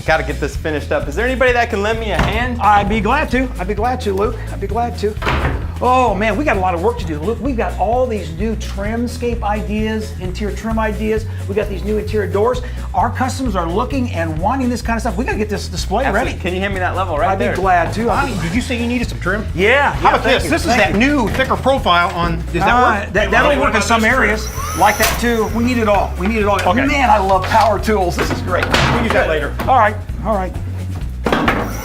got to get this finished up. Is there anybody that can lend me a hand? I'd be glad to, Luke. I'd be glad to. Oh man, we got a lot of work to do, Luke. We've got all these new trimscape ideas, interior trim ideas. We got these new interior doors. Our customers are looking and wanting this kind of stuff. We got to get this display ready. Can you hand me that level right there? I'd be glad to. Lonnie, did you say you needed some trim? Yeah. How about this? This is that new, thicker profile on. Does that work? That'll work in some areas. Like that too. We need it all. We need it all. Okay. Man, I love power tools. This is great. We'll use that later. All right. All right.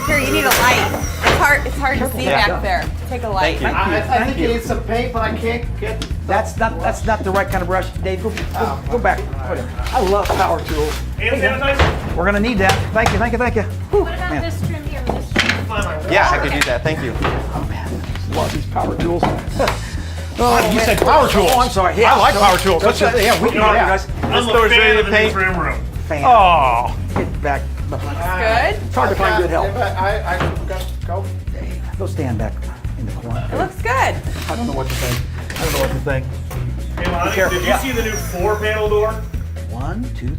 Here, you need a light. It's hard to see back there. Take a light. Thank you. I think you need some paint, but I can't get. That's not the right kind of brush. Dave, go back. I love power tools. Hand sanitizer? We're gonna need that. Thank you. Whew, What about man. this trim here? This trim? Yeah, I could do that. Thank you. Oh man, I love these power tools. Oh, you said power tools. Oh, I'm sorry. Yeah, I like power tools. Let's just, yeah, we can do that. This door's ready to paint. Fan. Oh, Get back. Good. It's hard to find good help. I got go. Go stand back in the corner. It looks good. I don't know what to think. Hey, Lonnie, careful. did you see the new 4-panel door? 1, 2, 3.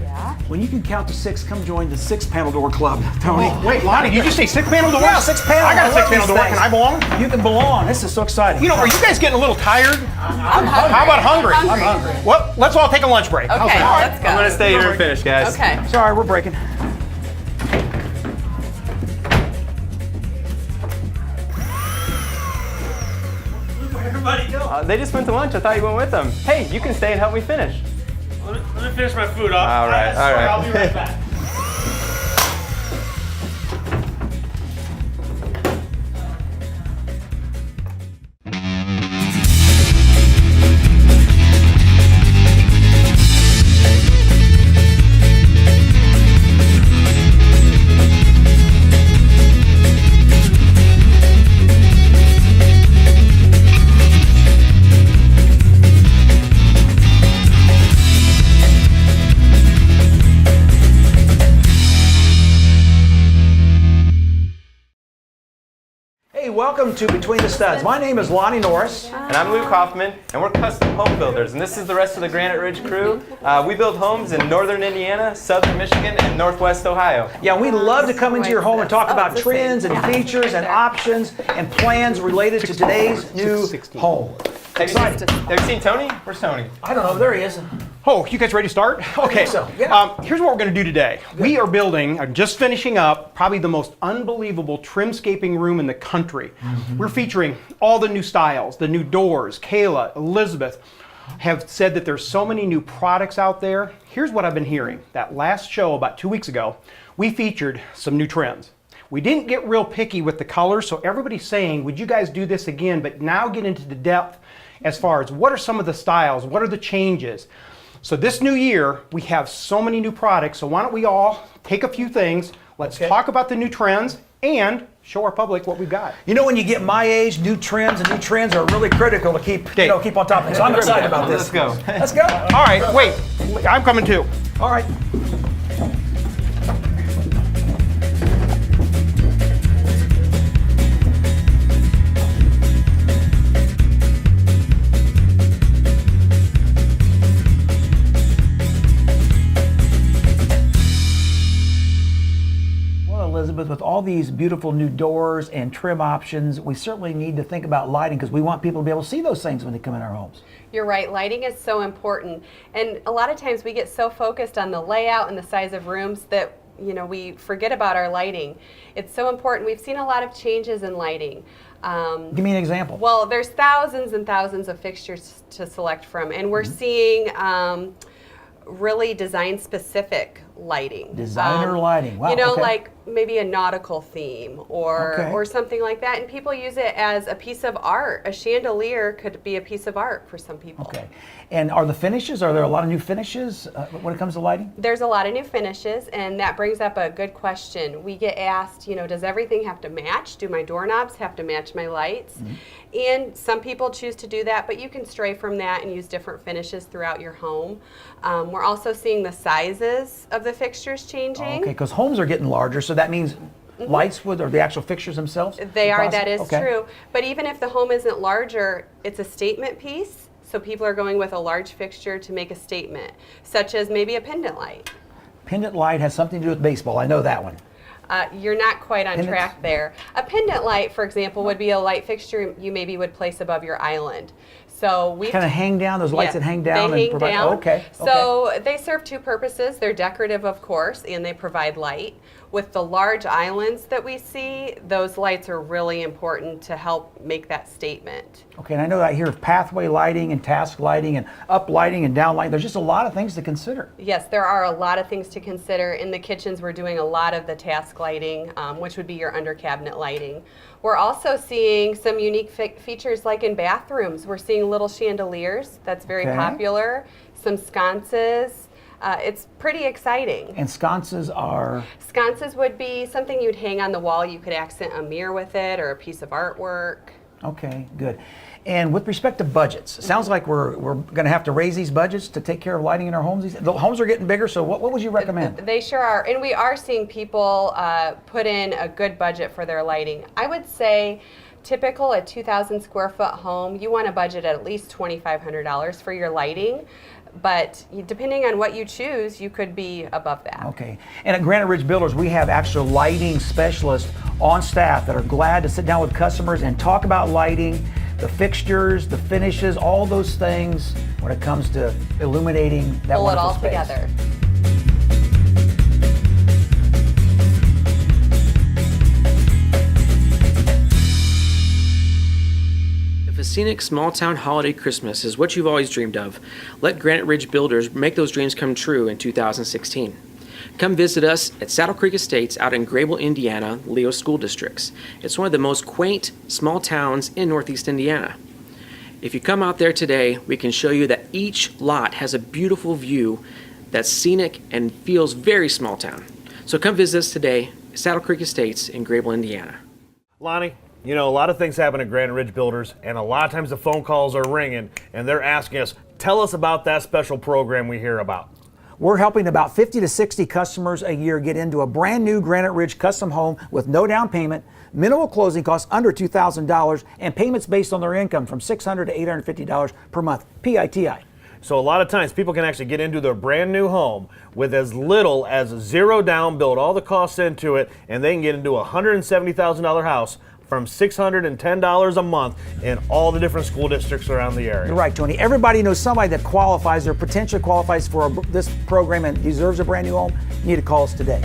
Yeah. When you can count to 6, come join the 6-panel door club, Tony. oh, wait, Lonnie, did you just say 6-panel door? Yeah, 6-panel. I got a love 6-panel these door. things. Can I belong? You can belong. This is so exciting. You know, are you guys getting a little tired? I'm hungry. How about hungry? I'm hungry. Well, let's all take a lunch break. Okay, How's that? let's go. I'm gonna stay here and finish, guys. Okay. Sorry, we're breaking. Where'd everybody go? They just went to lunch. I thought you went with them. Hey, you can stay and help me finish. Let me finish my food up. All right, all right. I'll be right back. Hey, welcome to Between the Studs. My name is Lonnie Norris. And I'm Luke Hoffman, and we're custom home builders. And this is the rest of the Granite Ridge crew. We build homes in northern Indiana, southern Michigan, and northwest Ohio. Yeah, we love to come into your home and talk Oh, about it's the trends same. and features and options and plans related to today's new home. Have you seen Tony? Where's Tony? I don't know, there he is. Oh, you guys ready to start? Okay. so, yeah. Here's what we're going to do today. We are building, just finishing up, probably the most unbelievable trimscaping room in the country. We're featuring all the new styles, the new doors. Kayla, Elizabeth have said that there's so many new products out there. Here's what I've been hearing. That last show about 2 weeks ago, we featured some new trends. We didn't get real picky with the colors, so everybody's saying, would you guys do this again, but now get into the depth as far as what are some of the styles, what are the changes. So this new year, we have so many new products, so why don't we all take a few things, let's talk about the new trends, and show our public what we've got. You know, when you get my age, new trends are really critical to keep on top of it. So I'm excited about this. Let's go. Let's go. All right, wait, I'm coming too. All right. Elizabeth, with all these beautiful new doors and trim options, we certainly need to think about lighting because we want people to be able to see those things when they come in our homes. You're right, lighting is so important. And a lot of times we get so focused on the layout and the size of rooms that we forget about our lighting. It's so important. We've seen a lot of changes in lighting. Give me an example. Well, there's thousands and thousands of fixtures to select from, and we're seeing really design-specific lighting. Designer lighting, wow. Like maybe a nautical theme or something like that. And people use it as a piece of art. A chandelier could be a piece of art for some people. Okay. And are there a lot of new finishes when it comes to lighting? There's a lot of new finishes, and that brings up a good question. We get asked, does everything have to match? Do my doorknobs have to match my lights? And some people choose to do that, but you can stray from that and use different finishes throughout your home. We're also seeing the sizes of the fixtures changing. Okay, because homes are getting larger, so that means lights or the actual fixtures themselves? They are, that is true. But even if the home isn't larger, it's a statement piece. So people are going with a large fixture to make a statement, such as maybe a pendant light. pendant light has something to do with baseball. I know that one. You're not quite on track there. A pendant light, for example, would be a light fixture you maybe would place above your island. So we kind of hang down, those lights that hang down. They hang down. Okay. So they serve two purposes. They're decorative, of course, and they provide light. With the large islands that we see, those lights are really important to help make that statement. Okay, and I know that I hear pathway lighting and task lighting and up lighting and down lighting. There's just a lot of things to consider. Yes, there are a lot of things to consider. In the kitchens, we're doing a lot of the task lighting, which would be your under cabinet lighting. We're also seeing some unique features like in bathrooms. We're seeing little chandeliers. That's very popular. Some sconces. It's pretty exciting. And sconces are? Sconces would be something you'd hang on the wall. You could accent a mirror with it or a piece of artwork. Okay, good. And with respect to budgets, it sounds like we're going to have to raise these budgets to take care of lighting in our homes. The homes are getting bigger, so what would you recommend? They sure are. And we are seeing people put in a good budget for their lighting. I would say typical, a 2,000 square foot home, you want to budget at least $2,500 for your lighting. But depending on what you choose, you could be above that. Okay. And at Granite Ridge Builders, we have actual lighting specialists on staff that are glad to sit down with customers and talk about lighting, the fixtures, the finishes, all those things when it comes to illuminating that Pull it wonderful all space. together. If a scenic small-town holiday Christmas is what you've always dreamed of, let Granite Ridge Builders make those dreams come true in 2016. Come visit us at Saddle Creek Estates out in Grable, Indiana, Leo School Districts. It's one of the most quaint, small towns in Northeast Indiana. If you come out there today, we can show you that each lot has a beautiful view that's scenic and feels very small town. So come visit us today, Saddle Creek Estates in Grable, Indiana. Lonnie, you know, a lot of things happen at Granite Ridge Builders, and a lot of times the phone calls are ringing, and they're asking us, tell us about that special program we hear about. We're helping about 50 to 60 customers a year get into a brand new Granite Ridge custom home with no down payment, minimal closing costs under $2,000, and payments based on their income from $600 to $850 per month, PITI. So a lot of times people can actually get into their brand new home with as little as zero down, build all the costs into it, and they can get into a $170,000 house from $610 a month in all the different school districts around the area. You're right, Tony. Everybody knows somebody that qualifies or potentially qualifies for this program and deserves a brand new home. You need to call us today.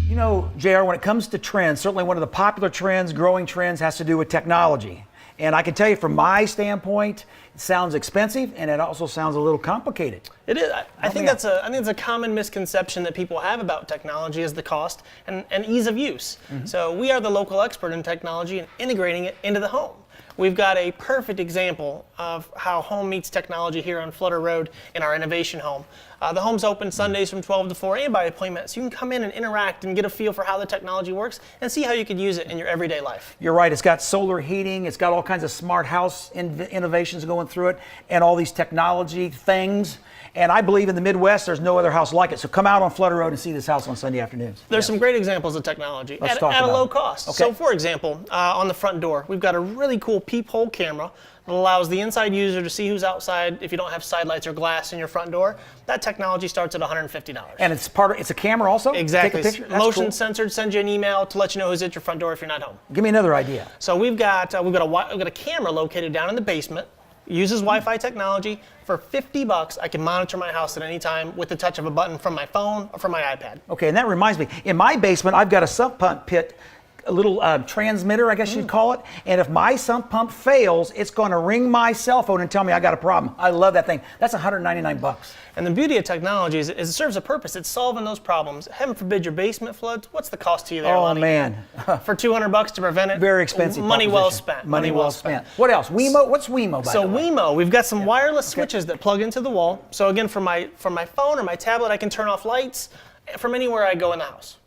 You know, JR, when it comes to trends, certainly one of the popular trends, growing trends, has to do with technology. And I can tell you from my standpoint, it sounds expensive and it also sounds a little complicated. It is. I think it's a common misconception that people have about technology is the cost and ease of use. So we are the local expert in technology and integrating it into the home. We've got a perfect example of how home meets technology here on Flutter Road in our Innovation Home. The home's open Sundays from 12 to 4 and by appointment, so you can come in and interact and get a feel for how the technology works and see how you could use it in your everyday life. You're right, it's got solar heating, it's got all kinds of smart house innovations going through it, and all these technology things. And I believe in the Midwest, there's no other house like it. So come out on Flutter Road and see this house on Sunday afternoons. There's some great examples of technology Let's at talk a about low it. cost. Okay. So for example, on the front door, we've got a really cool peephole camera that allows the inside user to see who's outside if you don't have side lights or glass in your front door. That technology starts at $150. And it's a camera also? Exactly. Take a picture? That's Motion cool. censored, send you an email to let you know who's at your front door if you're not home. Give me another idea. So we've got a camera located down in the basement. Uses Wi-Fi technology. For $50, I can monitor my house at any time with the touch of a button from my phone or from my iPad. Okay, and that reminds me, in my basement, I've got a sump pump pit, a little transmitter, I guess you'd call it. And if my sump pump fails, it's going to ring my cell phone and tell me I got a problem. I love that thing. That's $199. And the beauty of technology is it serves a purpose. It's solving those problems. Heaven forbid your basement floods. What's the cost to you there, Oh, Lonnie? man. For $200 to prevent it? Very expensive Money well proposition. spent. Money well spent. What else? Wemo? What's Wemo, by So the way? Wemo, we've got some wireless switches that plug into the wall. So again, from my phone or my tablet, I can turn off lights from anywhere I go in the house.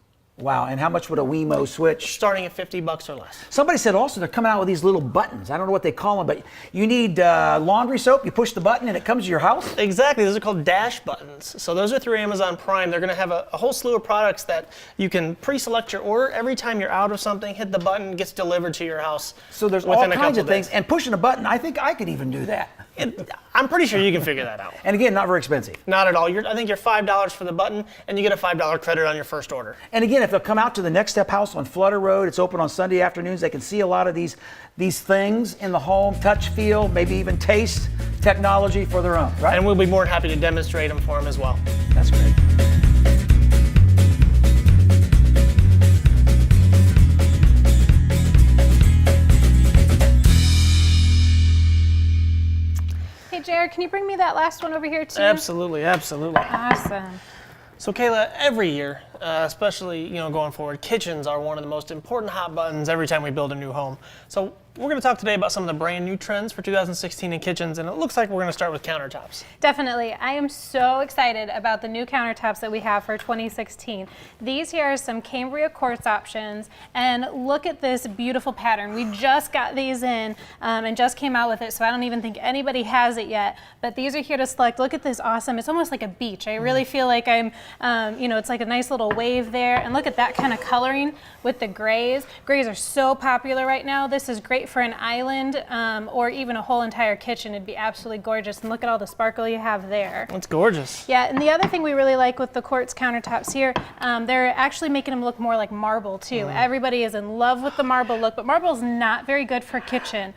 Wow, and how much would a Wemo switch? Starting at $50 or less. Somebody said also they're coming out with these little buttons. I don't know what they call them, but you need laundry soap. You push the button and it comes to your house. Exactly. Those are called dash buttons. So those are through Amazon Prime. They're going to have a whole slew of products that you can pre-select your order. Every time you're out of something, hit the button, it gets delivered to your house. So there's all kinds of things. And pushing a button, I think I could even do that. I'm pretty sure you can figure that out. And again, not very expensive. Not at all. I think you're $5 for the button, and you get a $5 credit on your first order. And again, if they'll come out to the Next Step House on Flutter Road, it's open on Sunday afternoons. They can see a lot of these things in the home, touch, feel, maybe even taste technology for their own, right? And we'll be more than happy to demonstrate them for them as well. That's great. Hey, Jared, can you bring me that last one over here too? Absolutely, absolutely. Awesome. So Kayla, every year, especially going forward, kitchens are one of the most important hot buttons every time we build a new home. So we're going to talk today about some of the brand new trends for 2016 in kitchens, and it looks like we're going to start with countertops. Definitely. I am so excited about the new countertops that we have for 2016. These here are some Cambria quartz options, and look at this beautiful pattern. We just got these in and just came out with it, so I don't even think anybody has it yet, but these are here to select. Look at this awesome, it's almost like a beach. I really feel like I'm, it's like a nice little wave there, and look at that kind of coloring with the grays. Grays are so popular right now. This is great for an island or even a whole entire kitchen. It'd be absolutely gorgeous. And look at all the sparkle you have there. It's gorgeous. Yeah, and the other thing we really like with the quartz countertops here, they're actually making them look more like marble too. Everybody is in love with the marble look, but marble is not very good for kitchen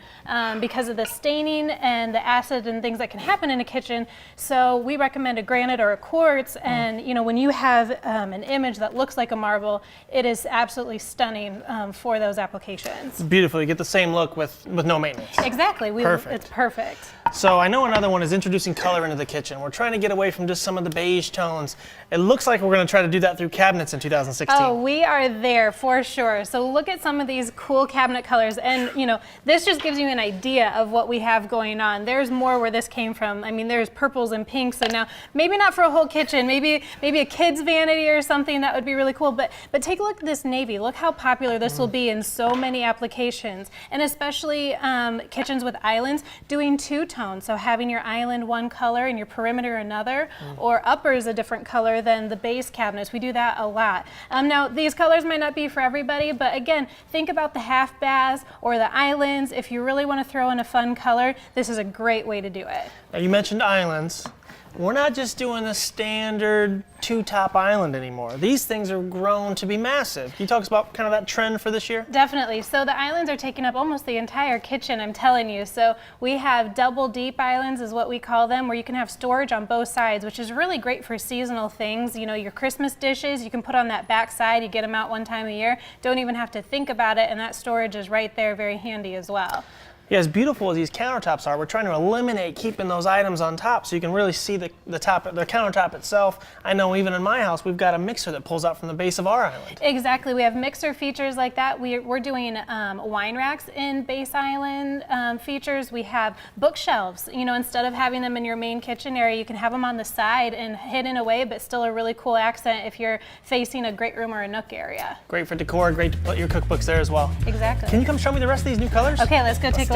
because of the staining and the acid and things that can happen in a kitchen. So we recommend a granite or a quartz, and when you have an image that looks like a marble, it is absolutely stunning for those applications. It's beautiful. You get the same look with no maintenance. Exactly. Perfect. It's perfect. So I know another one is introducing color into the kitchen. We're trying to get away from just some of the beige tones. It looks like we're going to try to do that through cabinets in 2016. Oh, we are there for sure. So look at some of these cool cabinet colors, and this just gives you an idea of what we have going on. There's more where this came from. I mean, there's purples and pinks, so now maybe not for a whole kitchen, maybe a kid's vanity or something that would be really cool, but take a look at this navy. Look how popular this will be in so many applications, and especially kitchens with islands, doing two-tone. So having your island one color and your perimeter another, or uppers a different color than the base cabinets. We do that a lot. Now, these colors might not be for everybody, but again, think about the half baths or the islands. If you really want to throw in a fun color, this is a great way to do it. Now, you mentioned islands. We're not just doing the standard two-top island anymore. These things are grown to be massive. Can you talk about kind of that trend for this year? Definitely. So the islands are taking up almost the entire kitchen, I'm telling you. So we have double deep islands is what we call them, where you can have storage on both sides, which is really great for seasonal things. Your Christmas dishes, you can put on that back side, you get them out one time a year, don't even have to think about it, and that storage is right there, very handy as well. Yeah, as beautiful as these countertops are, we're trying to eliminate keeping those items on top so you can really see the countertop itself. I know even in my house, we've got a mixer that pulls out from the base of our island. Exactly. We have mixer features like that. We're doing wine racks in base island features. We have bookshelves. Instead of having them in your main kitchen area, you can have them on the side and hidden away, but still a really cool accent if you're facing a great room or a nook area. Great for decor, great to put your cookbooks there as well. Exactly. Can you come show me the rest of these new colors? Okay, let's go take a look.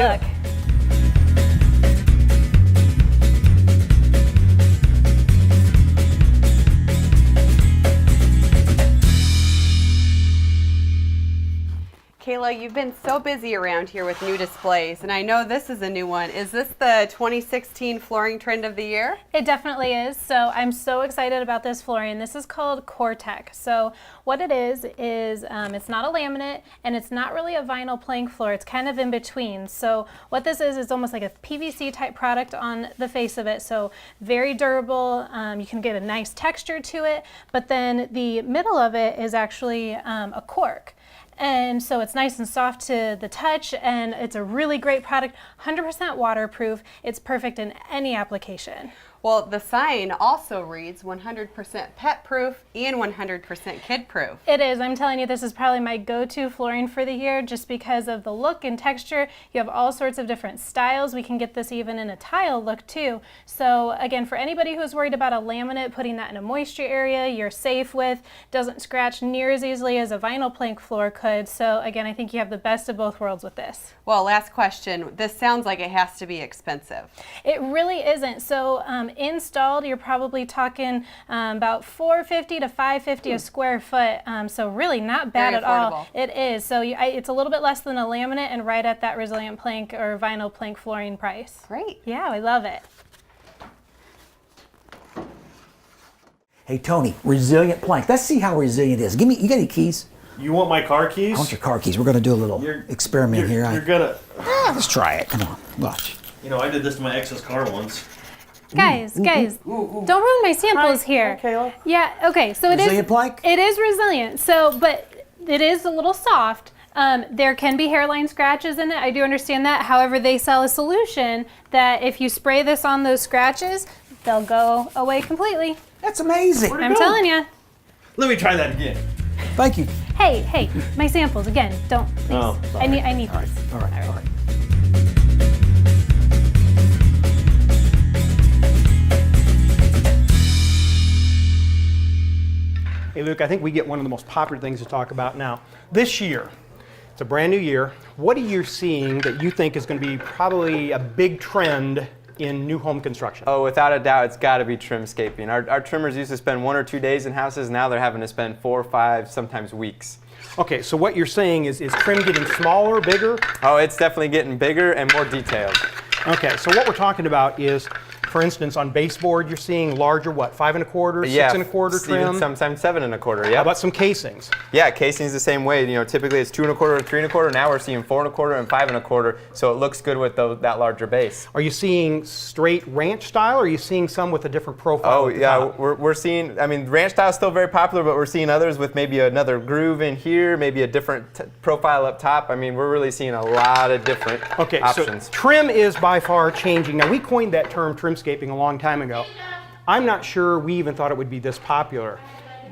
Kayla, you've been so busy around here with new displays, and I know this is a new one. Is this the 2016 flooring trend of the year? It definitely is. So I'm so excited about this flooring. This is called Cortec. So what it is it's not a laminate, and it's not really a vinyl plank floor. It's kind of in between. So what this is almost like a PVC type product on the face of it. So very durable. You can get a nice texture to it, but then the middle of it is actually a cork. And so it's nice and soft to the touch, and it's a really great product, 100% waterproof. It's perfect in any application. Well, the sign also reads 100% pet proof and 100% kid proof. It is. I'm telling you, this is probably my go-to flooring for the year just because of the look and texture. You have all sorts of different styles. We can get this even in a tile look too. So again, for anybody who's worried about a laminate, putting that in a moisture area, you're safe with, doesn't scratch near as easily as a vinyl plank floor could. So again, I think you have the best of both worlds with this. Well, last question. This sounds like it has to be expensive. It really isn't. So installed, you're probably talking about $450 to $550 a square foot. So really not bad Very at all. affordable. It is. So it's a little bit less than a laminate and right at that resilient plank or vinyl plank flooring price. Great. Yeah, I love it. Hey Tony, resilient plank. Let's see how resilient it is. You got any keys? You want my car I keys? want your car keys. We're gonna do a little experiment here. You're gonna. Let's try it. Come on, watch. You know, I did this to my ex's car once. Guys, don't ruin my samples here. Kayla. Yeah, okay, so Resilient plank? It is resilient, so, but it is a little soft. There can be hairline scratches in it, I do understand that. However, they sell a solution that if you spray this on those scratches, they'll go away completely. That's amazing. I'm telling you. Let me try that again. Thank you. Hey, my samples, again, don't, please. Oh, I need these. All right. Hey Luke, I think we get one of the most popular things to talk about now. This year, it's a brand new year. What are you seeing that you think is going to be probably a big trend in new home construction? Oh, without a doubt, it's got to be trimscaping. Our trimmers used to spend 1 or 2 days in houses. Now they're having to spend 4 or 5, sometimes weeks. Okay, so what you're saying is trim getting smaller, bigger? Oh, it's definitely getting bigger and more detailed. Okay, so what we're talking about is, for instance, on baseboard, you're seeing larger, what, 5 1/4, 6 1/4 trim? Even sometimes 7 1/4. How Yeah. about some casings? Yeah, casing's the same way. You know, typically it's 2 1/4 or 3 1/4. Now we're seeing 4 1/4 and 5 1/4. So it looks good with that larger base. Are you seeing straight ranch style, or are you seeing some with a different profile? Oh at the yeah, top? we're seeing. I mean, ranch style is still very popular, but we're seeing others with maybe another groove in here, maybe a different profile up top. I mean, we're really seeing a lot of different options. So trim is by far changing. Now, we coined that term trimscaping a long time ago. I'm not sure we even thought it would be this popular.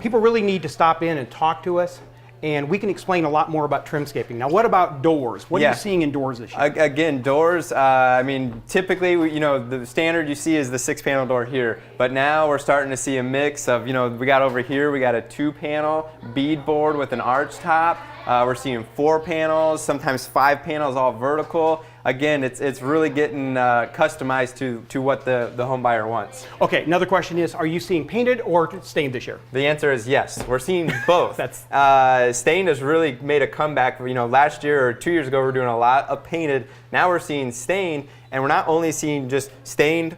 People really need to stop in and talk to us, and we can explain a lot more about trimscaping. Now, what about doors? What are you seeing in doors this year? Again, doors, I mean, typically, the standard you see is the 6-panel door here, but now we're starting to see a mix of, we got over here, we got a 2-panel bead board with an arch top. We're seeing 4 panels, sometimes 5 panels, all vertical. Again, it's really getting customized to what the home buyer wants. Okay, another question is, are you seeing painted or stained this year? The answer is yes. We're seeing both. Stained has really made a comeback. Last year or 2 years ago, we were doing a lot of painted. Now we're seeing stained, and we're not only seeing just stained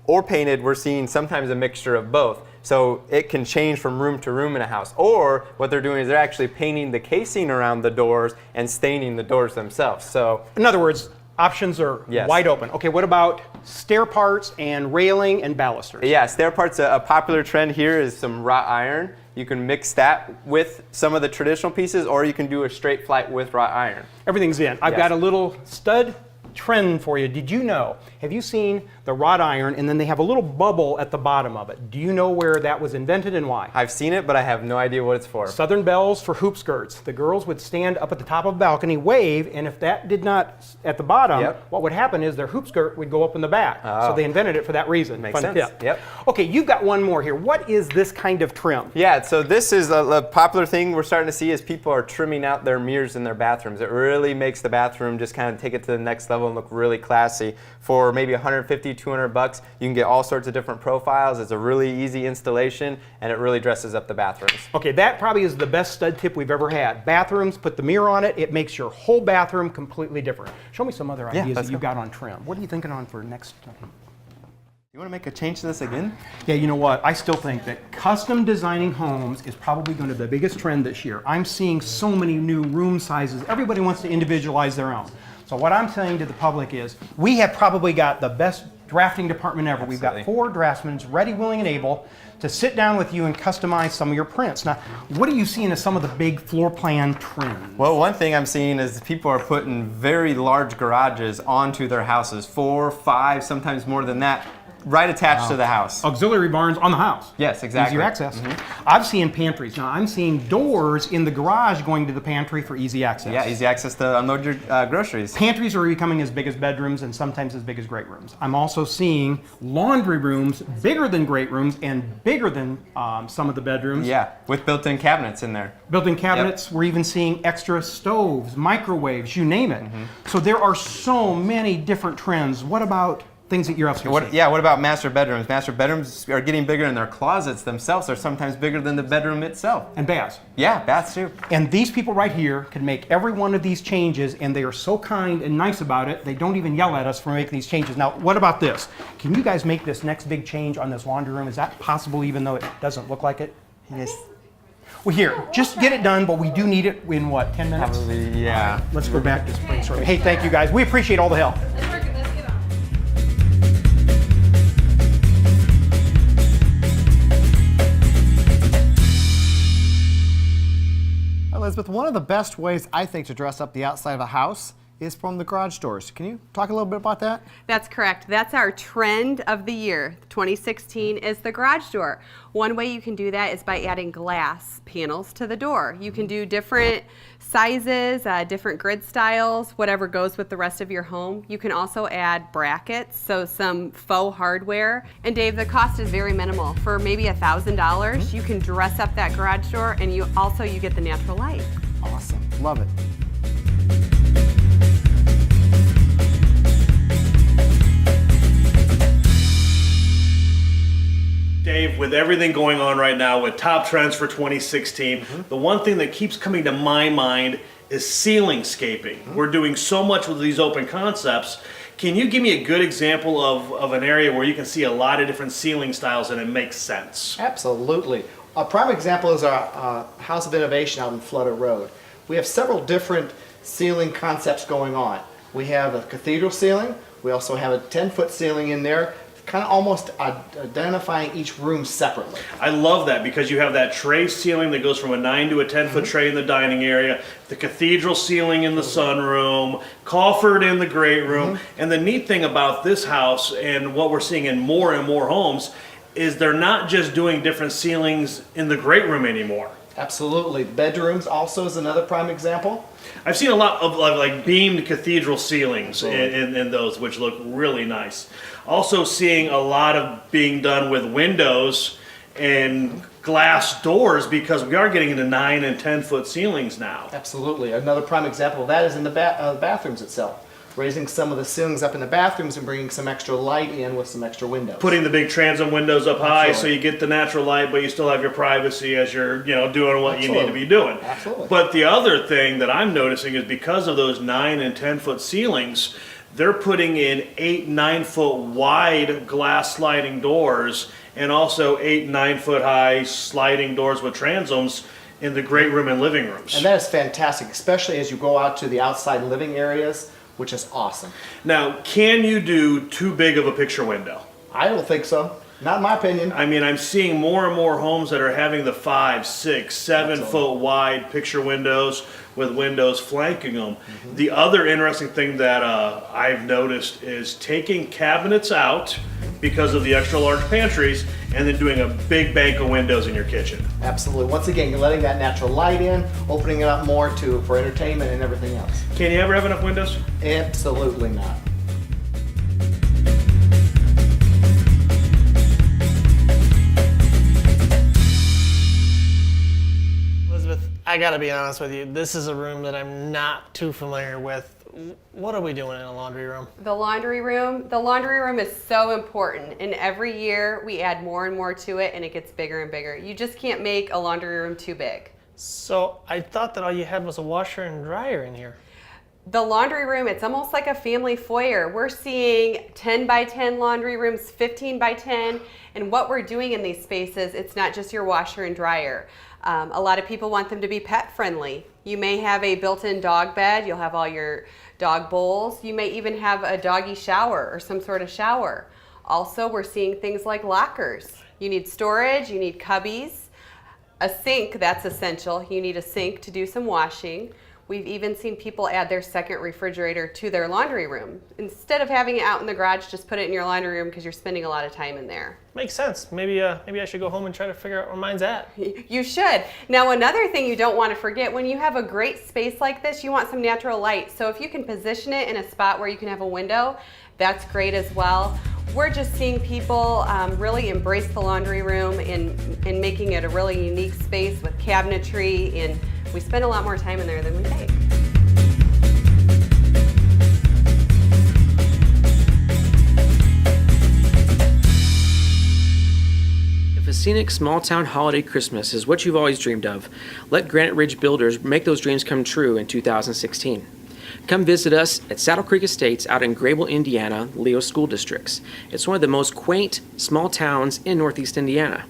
or painted, we're seeing sometimes a mixture of both. So it can change from room to room in a house. Or what they're doing is they're actually painting the casing around the doors and staining the doors themselves. So in other words, options are wide open. Okay, what about stair parts and railing and balusters? Yeah, stair parts, a popular trend here is some wrought iron. You can mix that with some of the traditional pieces, or you can do a straight flight with wrought iron. Everything's in. I've got a little stud trend for you. Did you know, have you seen the wrought iron and then they have a little bubble at the bottom of it? Do you know where that was invented and why? I've seen it, but I have no idea what it's for. Southern bells for hoop skirts. The girls would stand up at the top of a balcony, wave, and if that did not, at the bottom, what would happen is their hoop skirt would go up in the back. So they invented it for that reason. Makes Fun sense. tip. Yep. Okay, you've got one more here. What is this kind of trim? Yeah, so this is a popular thing we're starting to see is people are trimming out their mirrors in their bathrooms. It really makes the bathroom just kind of take it to the next level and look really classy. For maybe $150, $200, you can get all sorts of different profiles. It's a really easy installation, and it really dresses up the bathrooms. Okay, that probably is the best stud tip we've ever had. Bathrooms, put the mirror on it. It makes your whole bathroom completely different. Show me some other ideas that you've got on trim. What are you thinking on for next? You want to make a change to this again? Yeah, you know what? I still think that custom designing homes is probably going to be the biggest trend this year. I'm seeing so many new room sizes. Everybody wants to individualize their own. So what I'm saying to the public is, we have probably got the best drafting department ever. Absolutely. We've got 4 draftsmen ready, willing, and able to sit down with you and customize some of your prints. Now, what are you seeing as some of the big floor plan trends? Well, one thing I'm seeing is people are putting very large garages onto their houses, 4, 5, sometimes more than that. right attached to the house. Auxiliary barns on the house. Yes, exactly. Easier access. I've seen pantries. Now I'm seeing doors in the garage going to the pantry for easy access. Yeah, easy access to unload your groceries. Pantries are becoming as big as bedrooms and sometimes as big as great rooms. I'm also seeing laundry rooms bigger than great rooms and bigger than some of the bedrooms. Yeah, with built-in cabinets in there. Built-in cabinets. We're even seeing extra stoves, microwaves, you name it. So there are so many different trends. What about things that you're also seeing? Yeah, what about master bedrooms? Master bedrooms are getting bigger, and their closets themselves are sometimes bigger than the bedroom itself. And baths. Yeah, baths too. And these people right here can make every one of these changes, and they are so kind and nice about it, they don't even yell at us for making these changes. Now, what about this? Can you guys make this next big change on this laundry room? Is that possible, even though it doesn't look like it? Yes. Well, here, just get it done, but we do need it in what, 10 minutes? Probably, yeah. Let's go back to brainstorming. Hey, thank you guys. We appreciate all the help. Let's work it. Let's get on. Elizabeth, one of the best ways I think to dress up the outside of a house is from the garage doors. Can you talk a little bit about that? That's correct. That's our trend of the year. 2016 is the garage door. One way you can do that is by adding glass panels to the door. You can do different sizes, different grid styles, whatever goes with the rest of your home. You can also add brackets, so some faux hardware. And Dave, the cost is very minimal. For maybe $1,000, you can dress up that garage door, and you get the natural light. Awesome. Love it. Dave, with everything going on right now with top trends for 2016, the one thing that keeps coming to my mind is ceiling scaping. We're doing so much with these open concepts. Can you give me a good example of an area where you can see a lot of different ceiling styles and it makes sense? Absolutely. A prime example is our House of Innovation out in Flutter Road. We have several different ceiling concepts going on. We have a cathedral ceiling. We also have a 10-foot ceiling in there, kind of almost identifying each room separately. I love that because you have that tray ceiling that goes from a 9 to a 10-foot tray in the dining area, the cathedral ceiling in the sunroom, coffered in the great room. And the neat thing about this house and what we're seeing in more and more homes is they're not just doing different ceilings in the great room anymore. Absolutely. Bedrooms also is another prime example. I've seen a lot of like beamed cathedral ceilings in those, which look really nice. Also seeing a lot of being done with windows and glass doors because we are getting into 9 and 10-foot ceilings now. Absolutely. Another prime example of that is in the bathrooms itself. Raising some of the ceilings up in the bathrooms and bringing some extra light in with some extra windows. Putting the big transom windows up high Absolutely. so you get the natural light, but you still have your privacy as you're doing what you need to Absolutely. be doing. Absolutely. But the other thing that I'm noticing is because of those 9 and 10-foot ceilings, they're putting in 8, 9-foot wide glass sliding doors and also 8, 9-foot high sliding doors with transoms in the great room and living rooms. And that is fantastic, especially as you go out to the outside living areas, which is awesome. Now, can you do too big of a picture window? I don't think so. Not in my opinion. I mean, I'm seeing more and more homes that are having the 5, 6, 7-foot wide picture windows with windows flanking them. The other interesting thing that I've noticed is taking cabinets out because of the extra large pantries and then doing a big bank of windows in your kitchen. Absolutely. Once again, you're letting that natural light in, opening it up more for entertainment and everything else. Can you ever have enough windows? Absolutely not. Elizabeth, I gotta be honest with you. This is a room that I'm not too familiar with. What are we doing in a laundry room? The laundry room is so important, and every year we add more and more to it and it gets bigger and bigger. You just can't make a laundry room too big. So I thought that all you had was a washer and dryer in here. The laundry room, it's almost like a family foyer. We're seeing 10 by 10 laundry rooms, 15 by 10, and what we're doing in these spaces, it's not just your washer and dryer. A lot of people want them to be pet friendly. You may have a built-in dog bed, you'll have all your dog bowls, you may even have a doggy shower or some sort of shower. Also, we're seeing things like lockers. You need storage, you need cubbies, a sink, that's essential. You need a sink to do some washing. We've even seen people add their second refrigerator to their laundry room. Instead of having it out in the garage, just put it in your laundry room because you're spending a lot of time in there. Makes sense. Maybe I should go home and try to figure out where mine's at. You should. Now, another thing you don't want to forget, when you have a great space like this, you want some natural light. So if you can position it in a spot where you can have a window, that's great as well. We're just seeing people really embrace the laundry room and making it a really unique space with cabinetry, and we spend a lot more time in there than we pay. If a scenic small town holiday Christmas is what you've always dreamed of, let Granite Ridge Builders make those dreams come true in 2016. Come visit us at Saddle Creek Estates out in Grable, Indiana, Leo School Districts. It's one of the most quaint small towns in Northeast Indiana.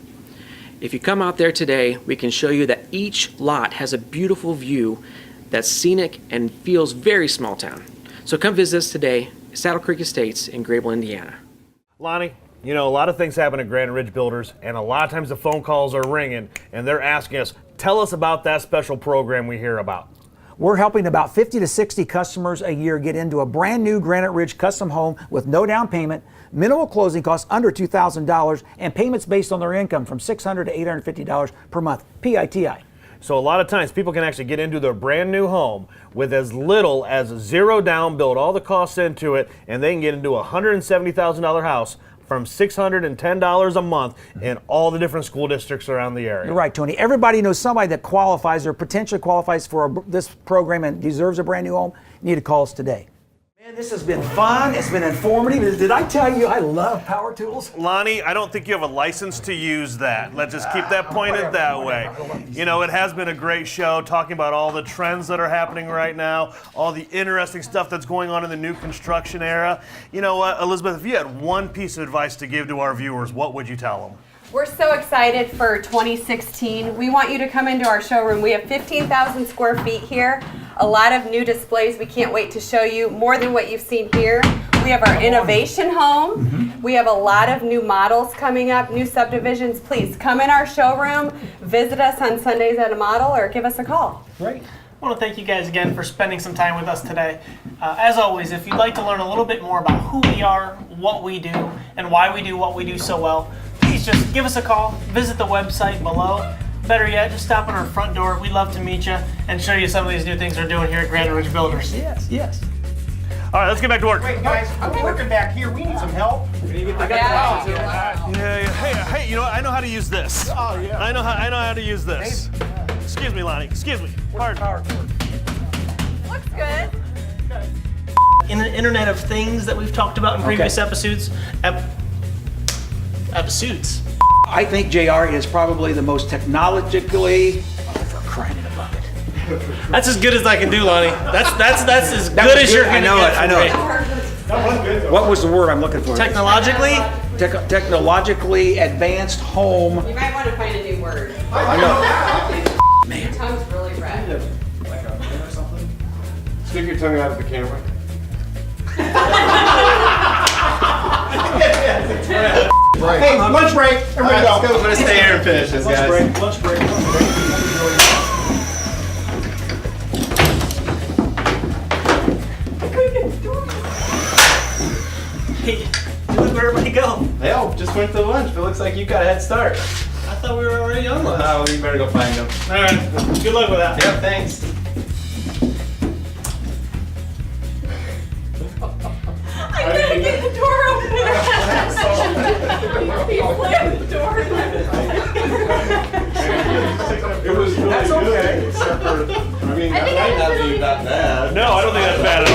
If you come out there today, we can show you that each lot has a beautiful view that's scenic and feels very small town. So come visit us today at Saddle Creek Estates in Grable, Indiana. Lonnie, you know, a lot of things happen at Granite Ridge Builders, and a lot of times the phone calls are ringing, and they're asking us, tell us about that special program we hear about. We're helping about 50 to 60 customers a year get into a brand new Granite Ridge custom home with no down payment, minimal closing costs under $2,000, and payments based on their income from $600 to $850 per month, PITI. So a lot of times people can actually get into their brand new home with as little as zero down, build all the costs into it, and they can get into a $170,000 house from $610 a month in all the different school districts around the area. You're right, Tony. Everybody knows somebody that qualifies or potentially qualifies for this program and deserves a brand new home. You need to call us today. Man, this has been fun. It's been informative. Did I tell you I love power tools? Lonnie, I don't think you have a license to use that. Let's just keep that pointed that way. You know, it has been a great show talking about all the trends that are happening right now, all the interesting stuff that's going on in the new construction era. You know what, Elizabeth, if you had one piece of advice to give to our viewers, what would you tell them? We're so excited for 2016. We want you to come into our showroom. We have 15,000 square feet here. A lot of new displays we can't wait to show you, more than what you've seen here. We have our innovation home. We have a lot of new models coming up, new subdivisions. Please come in our showroom, visit us on Sundays at a model, or give us a call. Great. I want to thank you guys again for spending some time with us today. As always, if you'd like to learn a little bit more about who we are, what we do, and why we do what we do so well, please just give us a call, visit the website below. Better yet, just stop at our front door. We'd love to meet you and show you some of these new things we're doing here at Granite Ridge Builders. Yes, yes. All right, let's get back to work. Wait, guys, we're working back here. We need some help. Hey, you know what? I know how to use this. Oh, yeah. I know how to use this. Excuse me, Lonnie. Excuse me. Pardon. Looks good. In the Internet of Things that we've talked about in previous episodes, I think JR is probably the most technologically, for crying in a bucket. That's as good as I can do, Lonnie. That's as good as you're going to get. I know. What was the word I'm looking for? Technologically? Technologically advanced home. You might want to find a new word. I know. Man. Your tongue's really red. Stick your tongue out at the camera. Hey, lunch break. Everybody go. I'm gonna stay here and finish this, guys. Lunch break. Hey, look where everybody go. Hell, just went to lunch, but looks like you got a head start. I thought we were already on lunch. Oh, you better go find them. All right, good luck with that. Yep, thanks. I couldn't get the door open. He slammed the door. It was really good, except for, I mean, that might not be that bad. No, I don't think that's bad at